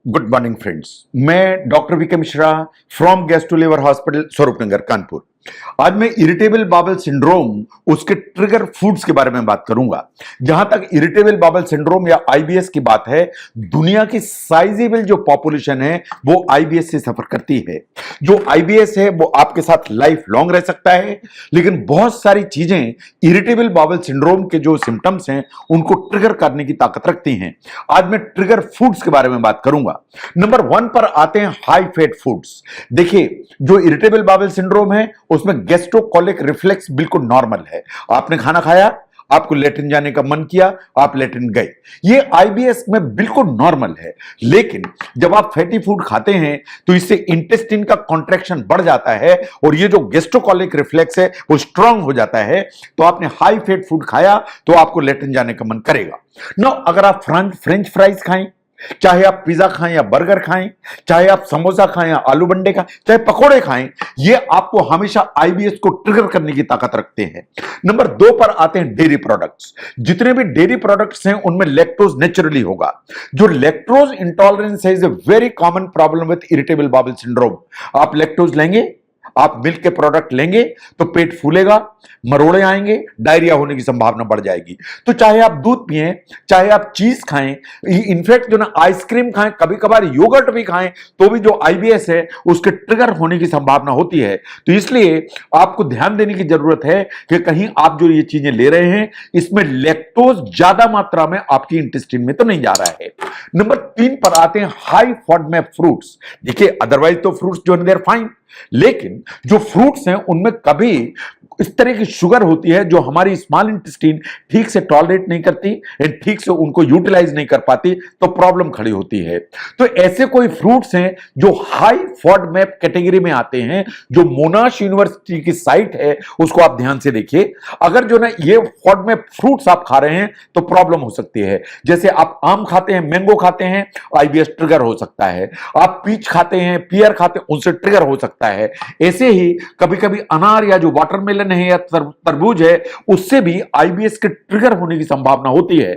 Good morning friends. मैं doctor V K Mishra from gastro liver hospital Swaroopnagar Kanpur. आज मैं इरिटेबल बाउल सिंड्रोम उसके ट्रिगर फूड्स के बारे में बात करूंगा। जहां तक इरिटेबल बाउल सिंड्रोम या आईबीएस की बात है, दुनिया की साइजेबल जो पॉपुलेशन है वो आईबीएस से सफर करती है। जो आईबीएस है वो आपके साथ लाइफ लॉन्ग रह सकता है, लेकिन बहुत सारी चीजें इरिटेबल बाउल सिंड्रोम के जो सिम्टम्स हैं उनको ट्रिगर करने की ताकत रखती हैं। आज मैं ट्रिगर फूड्स के बारे में बात करूंगा। नंबर 1 पर आते हैं हाई फैट फूड्स। देखिए, जो इरिटेबल बाउल सिंड्रोम है उसमें गैस्ट्रोकोलिक रिफ्लेक्स बिल्कुल नॉर्मल है। आपने खाना खाया, आपको लेटरिन जाने का मन किया, आप लेटरिन गए, ये आईबीएस में बिल्कुल नॉर्मल है। लेकिन जब आप फैटी फूड खाते हैं तो इससे इंटेस्टाइन का कॉन्ट्रैक्शन बढ़ जाता है और ये जो गैस्ट्रोकोलिक रिफ्लेक्स है वो स्ट्रांग हो जाता है। तो आपने हाई फैट फूड खाया तो आपको लेटरिन जाने का मन करेगा। नो, अगर आप फ्रेंच फ्राइज खाएं, चाहे आप पिज्जा खाएं या बर्गर खाएं, चाहे आप समोसा खाएं या आलू बंडे खाएं, चाहे पकोड़े खाएं, ये आपको हमेशा आईबीएस को ट्रिगर करने की ताकत रखते हैं। नंबर 2 पर आते हैं डेयरी प्रोडक्ट्स। जितने भी डेयरी प्रोडक्ट्स हैं उनमें लैक्टोज नेचुरली होगा। जो लैक्टोज इंटॉलरेंस है is a very common problem with irritable bowel syndrome. आप लैक्टोज लेंगे, आप मिल्क के प्रोडक्ट लेंगे तो पेट फूलेगा, मरोड़े आएंगे, डायरिया होने की संभावना बढ़ जाएगी। तो चाहे आप दूध पिएं, चाहे आप चीज खाएं, इनफैक्ट जो ना आइसक्रीम खाएं, कभी कभार योगर्ट भी खाएं, तो भी जो आईबीएस है उसके ट्रिगर होने की संभावना होती है। तो इसलिए आपको ध्यान देने की जरूरत है कि कहीं आप जो ये चीजें ले रहे हैं इसमें लैक्टोज ज्यादा मात्रा में आपकी इंटेस्टाइन में तो नहीं जा रहा है। नंबर 3 पर आते हैं हाई फॉडमैप फ्रूट्स। देखिए, अदरवाइज तो फ्रूट्स जो है देयर फाइन, लेकिन जो फ्रूट्स हैं उनमें कभी इस तरह की शुगर होती है जो हमारी स्मॉल इंटेस्टाइन ठीक से टॉलरेट नहीं करती, ठीक से उनको यूटिलाइज नहीं कर पाती, तो प्रॉब्लम खड़ी होती है। तो ऐसे कोई फ्रूट्स हैं जो हाई फॉडमैप कैटेगरी में आते हैं। जो मोनाश यूनिवर्सिटी की साइट है उसको आप ध्यान से देखिए। अगर जो ना ये फॉडमैप फ्रूट्स आप खा रहे हैं तो प्रॉब्लम हो सकती है। जैसे आप आम खाते हैं, मैंगो खाते हैं, आईबीएस ट्रिगर हो सकता है। आप पीच खाते हैं, पियर खाते हैं, उनसे ट्रिगर हो सकता है। ऐसे ही कभी कभी अनार या जो वाटरमेलन है या तरबूज है उससे भी आईबीएस के ट्रिगर होने की संभावना होती है।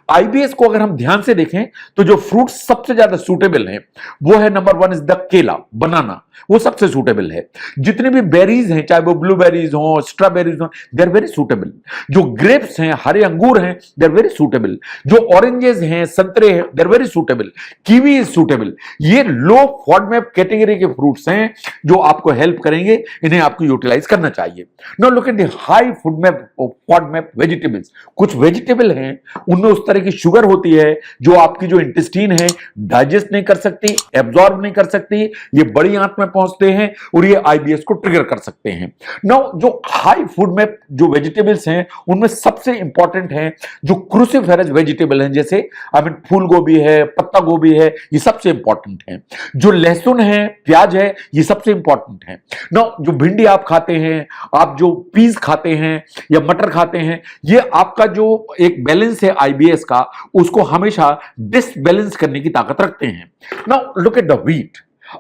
आईबीएस को अगर हम ध्यान से देखें तो जो फ्रूट सबसे ज्यादा सूटेबल है वो है नंबर 1 इज द केला, बनाना, वो सबसे सूटेबल है। जितने भी बेरीज हैं, चाहे वो ब्लूबेरीज हो, स्ट्रॉबेरीज हो, दे आर वेरी सूटेबल। जो ग्रेप्स हैं, हरे अंगूर हैं, दे आर वेरी सूटेबल। जो ऑरेंजेस हैं, संतरे हैं, they are very suitable. Kiwi is suitable. ये लो फॉडमैप कैटेगरी के फ्रूट्स हैं जो आपको हेल्प करेंगे, इन्हें आपको यूटिलाइज करना चाहिए। Now look at the high FODMAP vegetables. कुछ वेजिटेबल हैं उनमें उस तरह की शुगर होती है जो आपकी जो इंटेस्टाइन है डाइजेस्ट नहीं कर सकती, एब्जॉर्ब नहीं कर सकती, ये बड़ी आंत में पहुंचते हैं और ये आईबीएस को ट्रिगर कर सकते हैं। नाउ जो हाई फॉडमैप जो वेजिटेबल्स हैं उनमें सबसे इंपॉर्टेंट है जो क्रूसिफेरस वेजिटेबल हैं, जैसे फूल गोभी है, पत्ता गोभी है, ये सबसे इंपॉर्टेंट है। जो लहसुन है, प्याज है, ये सबसे इंपॉर्टेंट है। नाउ जो भिंडी आप खाते हैं, आप जो पीस खाते हैं या मटर खाते हैं, ये आपका जो एक बैलेंस है आईबीएस का उसको हमेशा डिसबैलेंस करने की ताकत रखते हैं। Now look at the wheat.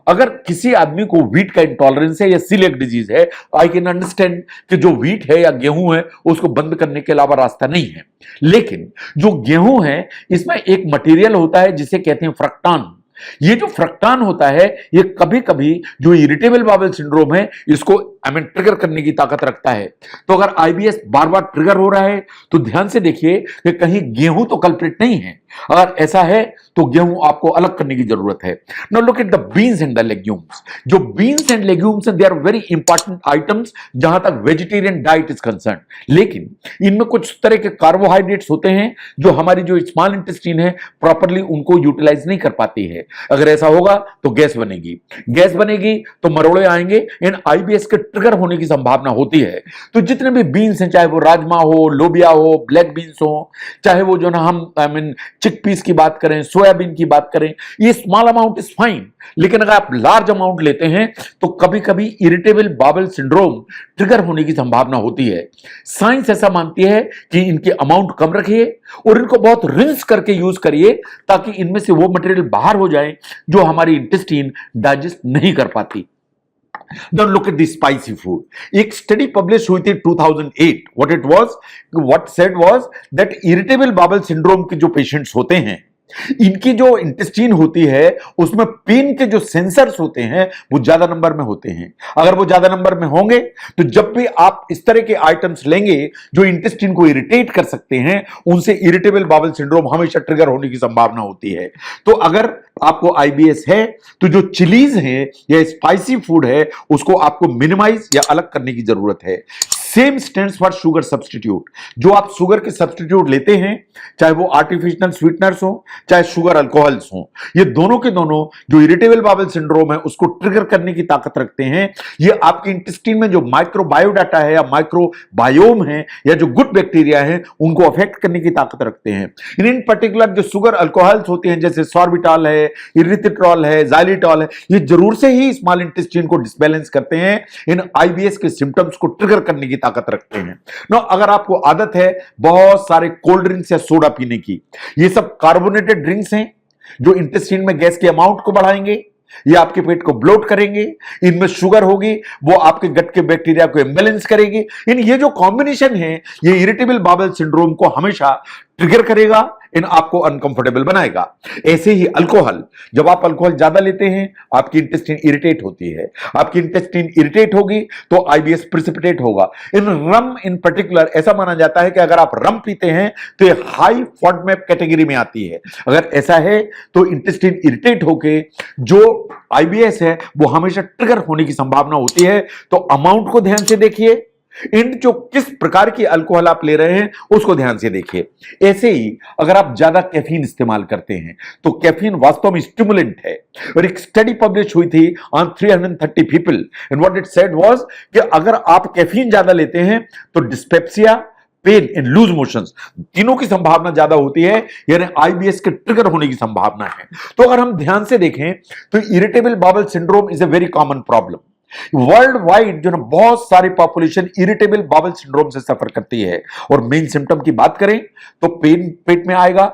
अगर किसी आदमी को व्हीट का इंटॉलरेंस है या सीलिएक डिजीज है, आई कैन अंडरस्टैंड कि जो व्हीट है या गेहूं है उसको बंद करने के अलावा रास्ता नहीं है। लेकिन जो गेहूं है इसमें एक मटेरियल होता है जिसे कहते हैं फ्रक्टान। ये जो फ्रक्टान होता है ये कभी कभी जो इरिटेबल बाउल सिंड्रोम है इसको ट्रिगर करने की ताकत रखता है। तो अगर आईबीएस बार बार ट्रिगर हो रहा है तो ध्यान से देखिए कि कहीं गेहूं तो कल्प्रिट नहीं है। अगर ऐसा है तो गेहूं आपको अलग करने की जरूरत है। Now look at the beans and the legumes. जो beans and legumes they are very important items जहां तक वेजिटेरियन डाइट इज कंसर्न, लेकिन इनमें कुछ तरह के कार्बोहाइड्रेट्स होते हैं जो हमारी जो स्मॉल इंटेस्टाइन है प्रॉपरली उनको यूटिलाइज नहीं कर पाती है। अगर ऐसा होगा तो गैस बनेगी, गैस बनेगी तो मरोड़े आएंगे, इन आईबीएस के ट्रिगर होने की संभावना होती है। तो जितने भी बीन्स हैं, चाहे वो राजमा हो, लोबिया हो, ब्लैक बीन्स हो, चाहे वो जो ना हम चिकपीस की बात करें, सोयाबीन की बात करें, ये स्मॉल अमाउंट इज फाइन। लेकिन अगर आप लार्ज अमाउंट लेते हैं तो कभी कभी इरिटेबल बाउल सिंड्रोम ट्रिगर होने की संभावना होती है। साइंस ऐसा मानती है कि इनके अमाउंट कम रखिए और इनको बहुत रिंस करके यूज करिए ताकि इनमें से वो मटेरियल बाहर हो जाए जो हमारी इंटेस्टाइन डाइजेस्ट नहीं कर पाती। Now look at the spicy food. एक स्टडी पब्लिश हुई थी 2008. What said was that irritable bowel syndrome के जो पेशेंट्स होते हैं इनकी जो इंटेस्टाइन होती है उसमें पेन के जो सेंसर्स होते हैं वो ज्यादा नंबर में होते हैं। अगर वो ज्यादा नंबर में होंगे तो जब भी आप इस तरह के आइटम्स लेंगे जो इंटेस्टाइन को इरिटेट कर सकते हैं, उनसे इरिटेबल बाउल सिंड्रोम हमेशा ट्रिगर होने की संभावना होती है। तो अगर आपको आईबीएस है तो जो चिलीज है या स्पाइसी फूड है उसको आपको मिनिमाइज या अलग करने की जरूरत है। Same stands for sugar substitute. जो आप शुगर के सब्स्टिट्यूट लेते हैं, चाहे वो आर्टिफिशियल स्वीटनर्स हो चाहे शुगर अल्कोहल्स हो, ये दोनों के दोनों जो इरिटेबल बाउल सिंड्रोम है उसको ट्रिगर करने की ताकत रखते हैं। ये आपके इंटेस्टाइन में जो माइक्रोबायोडाटा है या माइक्रोबायोम है या जो गुड बैक्टीरिया है उनको अफेक्ट करने की ताकत रखते हैं। इन पर्टिकुलर जो शुगर अल्कोहल्स होते हैं जैसे सॉर्बिटॉल है, इरिथ्रिटॉल है, जाइलिटॉल है, ये जरूर से ही स्मॉल इंटेस्टाइन को डिसबैलेंस करते हैं, इन आईबीएस के सिम्टम्स को ट्रिगर करने की ताकत रखते हैं। नो, अगर आपको आदत है बहुत सारे कोल्ड ड्रिंक्स या सोडा पीने की, ये सब कार्बोनेटेड ड्रिंक्स हैं जो इंटेस्टाइन में गैस के अमाउंट को बढ़ाएंगे, ये आपके पेट को ब्लोट करेंगे, इनमें शुगर होगी वो आपके गट के बैक्टीरिया को इम्बैलेंस करेगी। इन ये जो कॉम्बिनेशन है ये इरिटेबल बाउल सिंड्रोम को हमेशा ट्रिगर करेगा, इन आपको अनकंफर्टेबल बनाएगा। ऐसे ही अल्कोहल, जब आप अल्कोहल ज्यादा लेते हैं आपकी इंटेस्टाइन इरिटेट होती है, आपकी इंटेस्टाइन इरिटेट होगी तो आईबीएस प्रिसिपिटेट होगा। इन रम इन पर्टिकुलर ऐसा माना जाता है कि अगर आप रम पीते हैं तो ये हाई फॉडमैप कैटेगरी में आती है। अगर ऐसा है तो इंटेस्टाइन इरिटेट होके जो आईबीएस है वो हमेशा ट्रिगर होने की संभावना होती है। तो अमाउंट को ध्यान से देखिए, इन जो किस प्रकार की अल्कोहल आप ले रहे हैं उसको ध्यान से देखिए। ऐसे ही अगर आप ज्यादा कैफीन इस्तेमाल करते हैं तो कैफीन वास्तव में स्टिमुलेंट है, और एक स्टडी पब्लिश हुई थी on 330 people and what it said was कि अगर आप कैफीन ज्यादा लेते हैं तो dyspepsia, pain in loose motions, तीनों की संभावना ज्यादा होती है, यानी आईबीएस के ट्रिगर होने की संभावना है। तो अगर हम ध्यान से देखें तो irritable bowel syndrome is a very common problem. World wide जो ना बहुत सारी पॉपुलेशन इरिटेबल बाउल सिंड्रोम से सफर करती है, और मेन सिम्टम की बात करें तो पेन पेट में आएगा,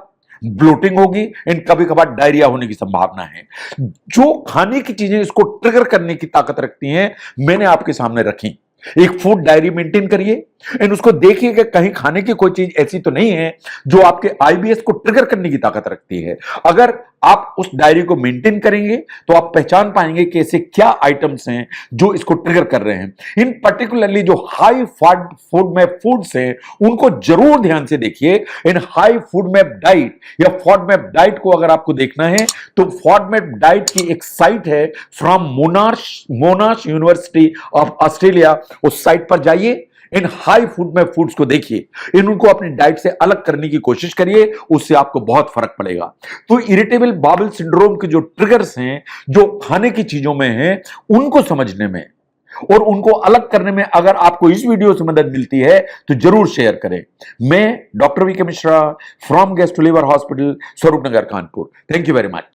ब्लोटिंग होगी एंड कभी कभार डायरिया होने की संभावना है। जो खाने की चीजें इसको ट्रिगर करने की ताकत रखती हैं मैंने आपके सामने रखी। एक फूड डायरी मेंटेन करिए एंड उसको देखिए कि कहीं खाने की कोई चीज ऐसी तो नहीं है जो आपके आईबीएस को ट्रिगर करने की ताकत रखती है। अगर आप उस डायरी को मेंटेन करेंगे तो आप पहचान पाएंगे कि ऐसे क्या आइटम्स हैं जो इसको ट्रिगर कर रहे हैं। इन पर्टिकुलरली जो हाई फूड मैप फूड्स हैं उनको जरूर ध्यान से देखिए। इन हाई फूड मैप डाइट या फॉड मैप डाइट को अगर आपको देखना है तो फॉड मैप डाइट की एक साइट है फ्रॉम मोनाश यूनिवर्सिटी ऑफ ऑस्ट्रेलिया, उस साइट पर जाइए, इन हाई फूड में फूड्स को देखिए, इन उनको अपनी डाइट से अलग करने की कोशिश करिए, उससे आपको बहुत फर्क पड़ेगा। तो इरिटेबल बाउल सिंड्रोम के जो ट्रिगर्स हैं जो खाने की चीजों में हैं उनको समझने में और उनको अलग करने में अगर आपको इस वीडियो से मदद मिलती है तो जरूर शेयर करें। मैं doctor V K Mishra from gastro liver hospital, Swaroop Nagar, Kanpur. Thank you very much.